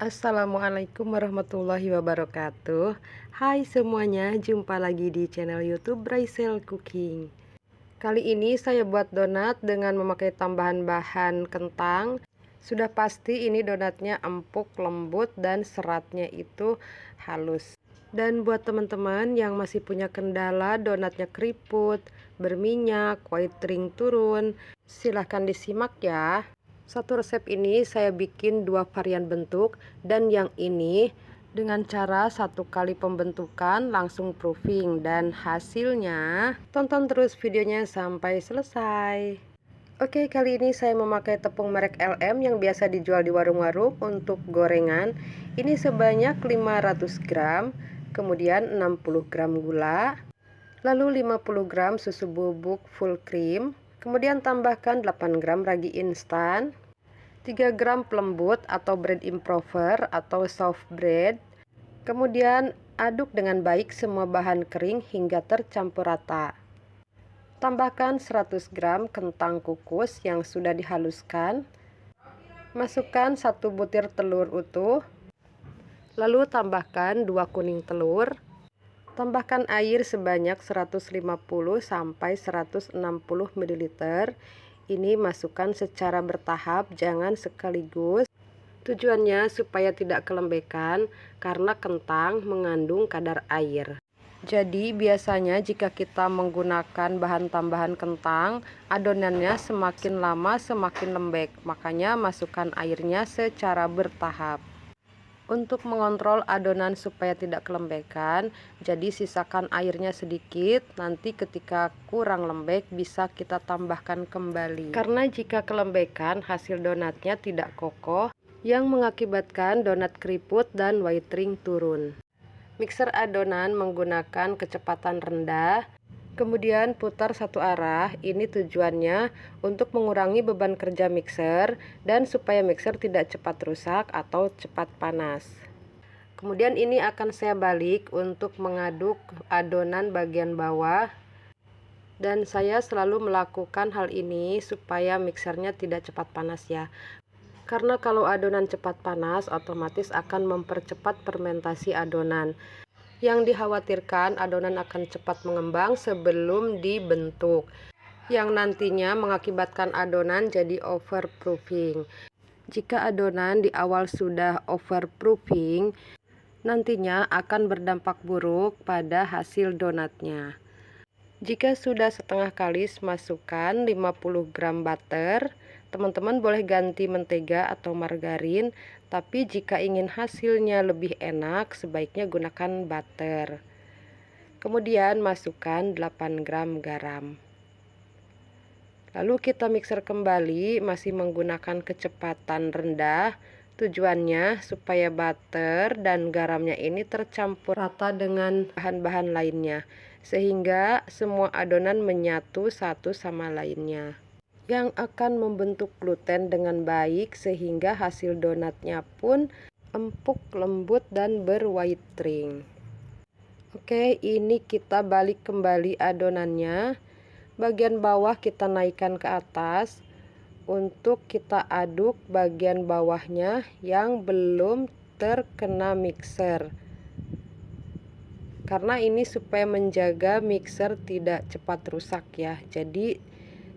Assalamualaikum warahmatullahi wabarakatuh. Hai semuanya, jumpa lagi di channel YouTube Braisel Cooking. Kali ini saya buat donat dengan memakai tambahan bahan kentang. Sudah pasti ini donatnya empuk, lembut, dan seratnya itu halus. Dan buat teman-teman yang masih punya kendala donatnya keriput, berminyak, white ring turun, silahkan disimak ya. Satu resep ini saya bikin dua varian bentuk, dan yang ini dengan cara satu kali pembentukan langsung proofing, dan hasilnya tonton terus videonya sampai selesai. Oke, kali ini saya memakai tepung merek LM yang biasa dijual di warung-warung untuk gorengan. Ini sebanyak 500 gram, kemudian 60 gram gula, lalu 50 gram susu bubuk full cream, kemudian tambahkan 8 gram ragi instan, 3 gram pelembut atau bread improver atau soft bread. Kemudian aduk dengan baik semua bahan kering hingga tercampur rata. Tambahkan 100 gram kentang kukus yang sudah dihaluskan. Masukkan 1 butir telur utuh. Lalu tambahkan 2 kuning telur. Tambahkan air sebanyak 150 sampai 160 ml. Ini masukkan secara bertahap, jangan sekaligus. Tujuannya supaya tidak kelembekan karena kentang mengandung kadar air. Jadi biasanya jika kita menggunakan bahan tambahan kentang, adonannya semakin lama semakin lembek. Makanya masukkan airnya secara bertahap. Untuk mengontrol adonan supaya tidak kelembekan, jadi sisakan airnya sedikit. Nanti ketika kurang lembek bisa kita tambahkan kembali. Karena jika kelembekan hasil donatnya tidak kokoh, yang mengakibatkan donat keriput dan white ring turun. Mixer adonan menggunakan kecepatan rendah. Kemudian putar satu arah. Ini tujuannya untuk mengurangi beban kerja mixer dan supaya mixer tidak cepat rusak atau cepat panas. Kemudian ini akan saya balik untuk mengaduk adonan bagian bawah. Dan saya selalu melakukan hal ini supaya mixernya tidak cepat panas ya. Karena kalau adonan cepat panas otomatis akan mempercepat fermentasi adonan. Yang dikhawatirkan adonan akan cepat mengembang sebelum dibentuk, yang nantinya mengakibatkan adonan jadi overproofing. Jika adonan di awal sudah overproofing, nantinya akan berdampak buruk pada hasil donatnya. Jika sudah setengah kalis, masukkan 50 gram butter. Teman-teman boleh ganti mentega atau margarin, tapi jika ingin hasilnya lebih enak, sebaiknya gunakan butter. Kemudian masukkan 8 gram garam. Lalu kita mixer kembali, masih menggunakan kecepatan rendah. Tujuannya supaya butter dan garamnya ini tercampur rata dengan bahan-bahan lainnya, sehingga semua adonan menyatu satu sama lainnya, yang akan membentuk gluten dengan baik sehingga hasil donatnya pun empuk, lembut, dan berwhite ring. Oke, ini kita balik kembali adonannya. Bagian bawah kita naikkan ke atas untuk kita aduk bagian bawahnya yang belum terkena mixer. Karena ini supaya menjaga mixer tidak cepat rusak ya. Jadi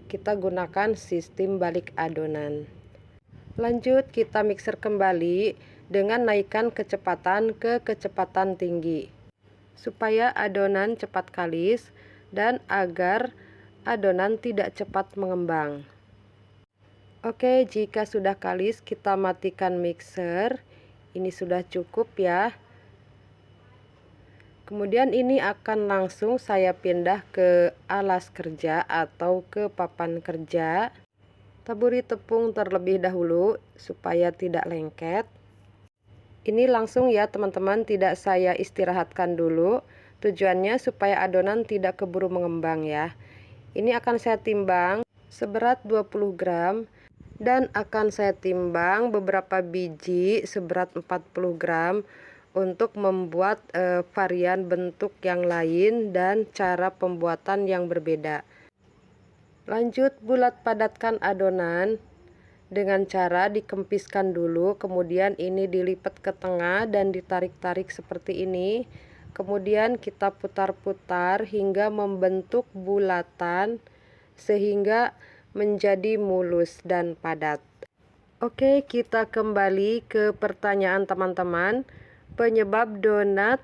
kita gunakan sistem balik adonan. Lanjut kita mixer kembali dengan naikkan kecepatan ke kecepatan tinggi supaya adonan cepat kalis dan agar adonan tidak cepat mengembang. Oke, jika sudah kalis kita matikan mixer. Ini sudah cukup ya. Kemudian ini akan langsung saya pindah ke alas kerja atau ke papan kerja. Taburi tepung terlebih dahulu supaya tidak lengket. Ini langsung ya teman-teman, tidak saya istirahatkan dulu. Tujuannya supaya adonan tidak keburu mengembang ya. Ini akan saya timbang seberat 20 gram. Dan akan saya timbang beberapa biji seberat 40 gram. Untuk membuat varian bentuk yang lain dan cara pembuatan yang berbeda. Lanjut bulat padatkan adonan dengan cara dikempiskan dulu, kemudian ini dilipat ke tengah dan ditarik-tarik seperti ini. Kemudian kita putar-putar hingga membentuk bulatan sehingga menjadi mulus dan padat. Oke, kita kembali ke pertanyaan teman-teman. Penyebab donat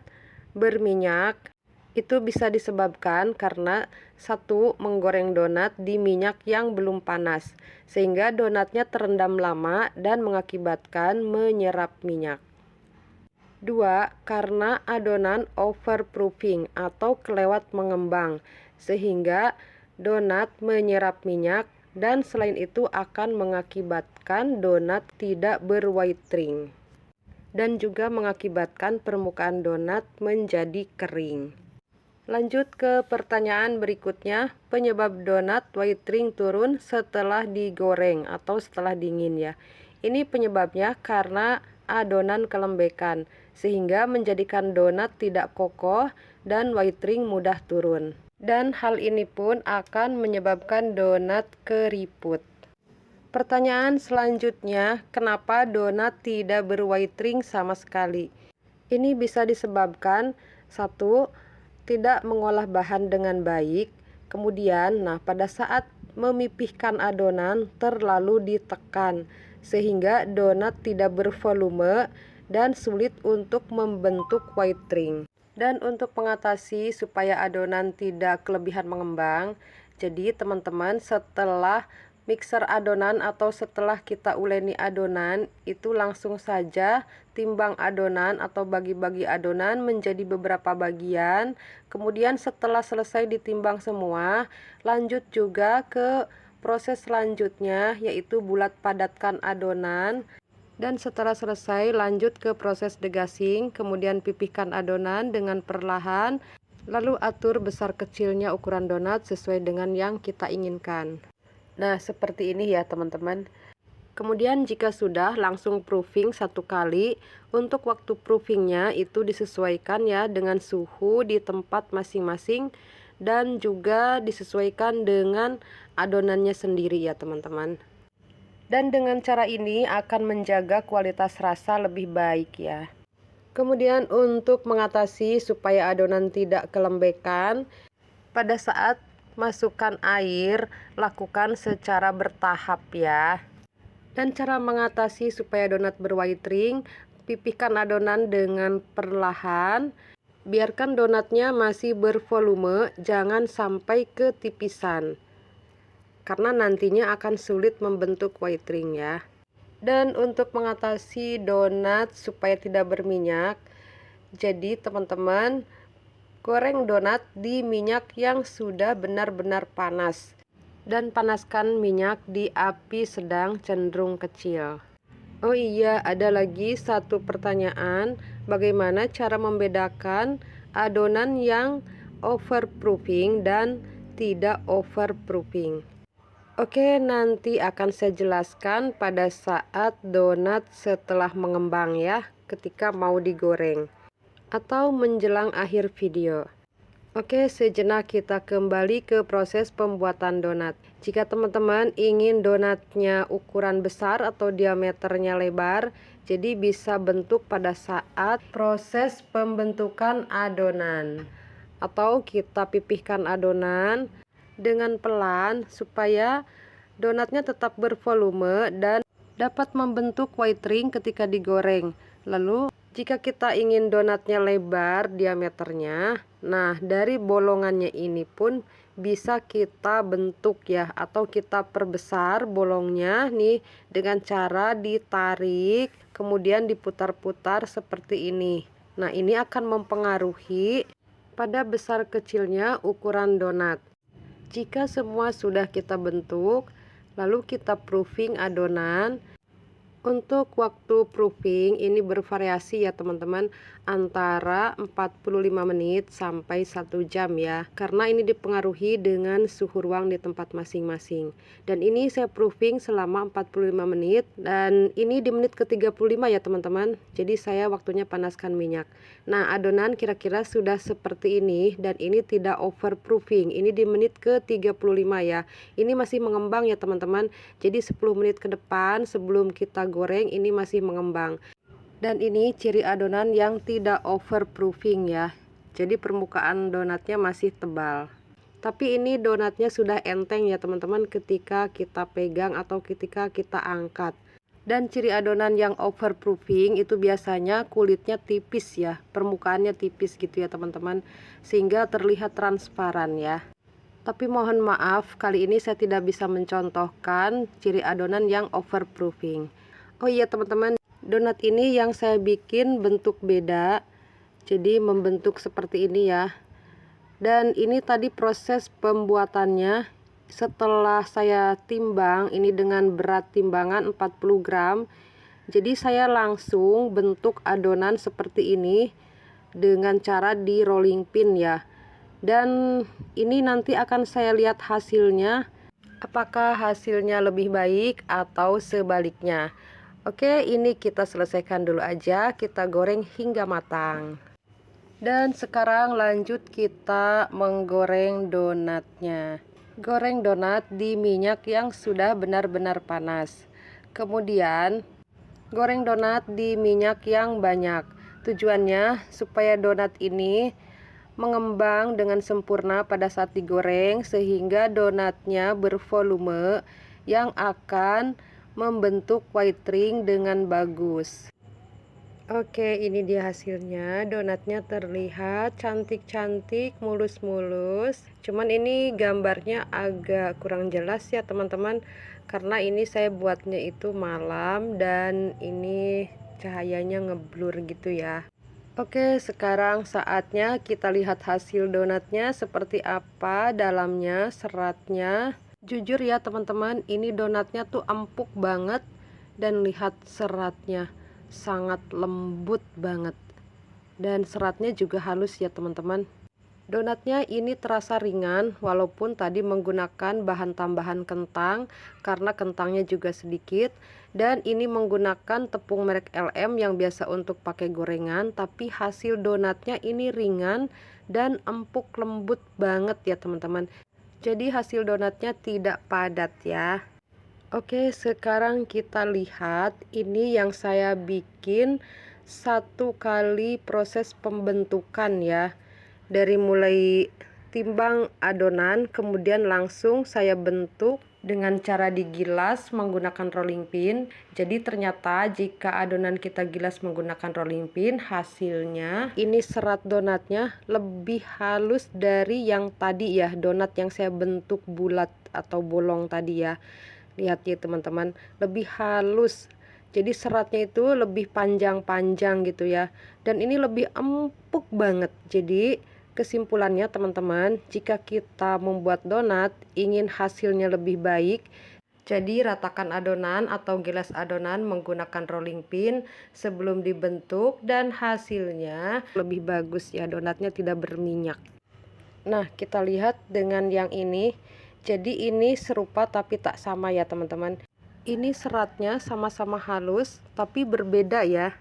berminyak itu bisa disebabkan karena satu, menggoreng donat di minyak yang belum panas, sehingga donatnya terendam lama dan mengakibatkan menyerap minyak. Dua, karena adonan overproofing atau kelewat mengembang, sehingga donat menyerap minyak dan selain itu akan mengakibatkan donat tidak berwhite ring dan juga mengakibatkan permukaan donat menjadi kering. Lanjut ke pertanyaan berikutnya, penyebab donat white ring turun setelah digoreng atau setelah dingin ya. Ini penyebabnya karena adonan kelembekan, sehingga menjadikan donat tidak kokoh dan white ring mudah turun. Dan hal ini pun akan menyebabkan donat keriput. Pertanyaan selanjutnya, kenapa donat tidak berwhite ring sama sekali? Ini bisa disebabkan satu, tidak mengolah bahan dengan baik. Kemudian, pada saat memipihkan adonan terlalu ditekan sehingga donat tidak bervolume dan sulit untuk membentuk white ring. Dan untuk mengatasi supaya adonan tidak kelebihan mengembang, jadi teman-teman setelah mixer adonan atau setelah kita uleni adonan itu langsung saja timbang adonan atau bagi-bagi adonan menjadi beberapa bagian. Kemudian setelah selesai ditimbang semua, lanjut juga ke proses selanjutnya yaitu bulat padatkan adonan. Dan setelah selesai lanjut ke proses degazing, kemudian pipihkan adonan dengan perlahan, lalu atur besar kecilnya ukuran donat sesuai dengan yang kita inginkan. Nah, seperti ini ya teman-teman. Kemudian jika sudah, langsung proofing satu kali. Untuk waktu proofingnya itu disesuaikan ya dengan suhu di tempat masing-masing dan juga disesuaikan dengan adonannya sendiri ya teman-teman. Dan dengan cara ini akan menjaga kualitas rasa lebih baik ya. Kemudian untuk mengatasi supaya adonan tidak kelembekan, pada saat masukkan air, lakukan secara bertahap ya. Dan cara mengatasi supaya donat berwhite ring, pipihkan adonan dengan perlahan. Biarkan donatnya masih bervolume, jangan sampai ketipisan. Karena nantinya akan sulit membentuk white ring ya. Dan untuk mengatasi donat supaya tidak berminyak, jadi teman-teman goreng donat di minyak yang sudah benar-benar panas dan panaskan minyak di api sedang cenderung kecil. Oh iya, ada lagi satu pertanyaan, bagaimana cara membedakan adonan yang overproofing dan tidak overproofing? Oke, nanti akan saya jelaskan pada saat donat setelah mengembang ya, ketika mau digoreng atau menjelang akhir video. Oke, sejenak kita kembali ke proses pembuatan donat. Jika teman-teman ingin donatnya ukuran besar atau diameternya lebar, jadi bisa bentuk pada saat proses pembentukan adonan. Atau kita pipihkan adonan dengan pelan supaya donatnya tetap bervolume dan dapat membentuk white ring ketika digoreng. Lalu jika kita ingin donatnya lebar diameternya, dari bolongannya ini pun bisa kita bentuk ya, atau kita perbesar bolongnya nih dengan cara ditarik, kemudian diputar-putar seperti ini. Nah, ini akan mempengaruhi pada besar kecilnya ukuran donat. Jika semua sudah kita bentuk, lalu kita proofing adonan. Untuk waktu proofing ini bervariasi ya teman-teman, antara 45 menit sampai 1 jam ya. Karena ini dipengaruhi dengan suhu ruang di tempat masing-masing. Dan ini saya proofing selama 45 menit dan ini di menit ke-35 ya teman-teman. Jadi saya waktunya panaskan minyak. Nah, adonan kira-kira sudah seperti ini dan ini tidak over proofing. Ini di menit ke-35 ya. Ini masih mengembang ya teman-teman. Jadi 10 menit ke depan sebelum kita goreng ini masih mengembang. Dan ini ciri adonan yang tidak over proofing ya. Jadi permukaan donatnya masih tebal. Tapi ini donatnya sudah enteng ya teman-teman ketika kita pegang atau ketika kita angkat. Dan ciri adonan yang over proofing itu biasanya kulitnya tipis ya, permukaannya tipis gitu ya teman-teman, sehingga terlihat transparan ya. Tapi mohon maaf, kali ini saya tidak bisa mencontohkan ciri adonan yang over proofing. Oh iya teman-teman, donat ini yang saya bikin bentuk beda. Jadi membentuk seperti ini ya. Dan ini tadi proses pembuatannya. Setelah saya timbang ini dengan berat timbangan 40 gram. Jadi saya langsung bentuk adonan seperti ini dengan cara di rolling pin ya. Dan ini nanti akan saya lihat hasilnya, apakah hasilnya lebih baik atau sebaliknya. Oke, ini kita selesaikan dulu aja, kita goreng hingga matang. Dan sekarang lanjut kita menggoreng donatnya. Goreng donat di minyak yang sudah benar-benar panas. Kemudian goreng donat di minyak yang banyak. Tujuannya supaya donat ini mengembang dengan sempurna pada saat digoreng sehingga donatnya bervolume yang akan membentuk white ring dengan bagus. Oke, ini dia hasilnya. Donatnya terlihat cantik-cantik, mulus-mulus. Cuman ini gambarnya agak kurang jelas ya teman-teman, karena ini saya buatnya itu malam dan ini cahayanya ngeblur gitu ya. Oke, sekarang saatnya kita lihat hasil donatnya seperti apa dalamnya, seratnya. Jujur ya teman-teman, ini donatnya tuh empuk banget dan lihat seratnya sangat lembut banget. Dan seratnya juga halus ya teman-teman. Donatnya ini terasa ringan walaupun tadi menggunakan bahan tambahan kentang karena kentangnya juga sedikit. Dan ini menggunakan tepung merek LM yang biasa untuk pakai gorengan, tapi hasil donatnya ini ringan dan empuk lembut banget ya teman-teman. Jadi hasil donatnya tidak padat ya. Oke, sekarang kita lihat ini yang saya bikin 1 kali proses pembentukan ya. Dari mulai timbang adonan kemudian langsung saya bentuk dengan cara digilas menggunakan rolling pin. Jadi ternyata jika adonan kita gilas menggunakan rolling pin, hasilnya ini serat donatnya lebih halus dari yang tadi ya, donat yang saya bentuk bulat atau bolong tadi ya. Lihat ya teman-teman, lebih halus. Jadi seratnya itu lebih panjang-panjang gitu ya. Dan ini lebih empuk banget. Jadi kesimpulannya teman-teman, jika kita membuat donat ingin hasilnya lebih baik, jadi ratakan adonan atau gilas adonan menggunakan rolling pin sebelum dibentuk dan hasilnya lebih bagus ya, donatnya tidak berminyak. Nah, kita lihat dengan yang ini. Jadi ini serupa tapi tak sama ya teman-teman. Ini seratnya sama-sama halus tapi berbeda ya.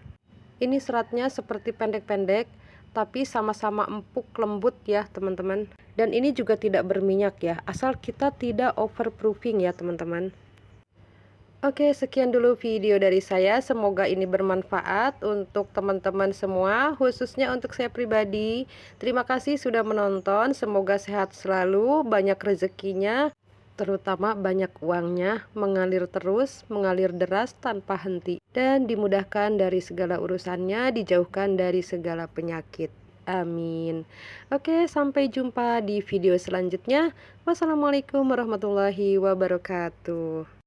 Ini seratnya seperti pendek-pendek tapi sama-sama empuk lembut ya teman-teman. Dan ini juga tidak berminyak ya, asal kita tidak overproofing ya teman-teman. Oke, sekian dulu video dari saya. Semoga ini bermanfaat untuk teman-teman semua, khususnya untuk saya pribadi. Terima kasih sudah menonton. Semoga sehat selalu, banyak rezekinya, terutama banyak uangnya, mengalir terus, mengalir deras tanpa henti, dan dimudahkan dari segala urusannya, dijauhkan dari segala penyakit. Amin. Oke, sampai jumpa di video selanjutnya. Wassalamualaikum warahmatullahi wabarakatuh.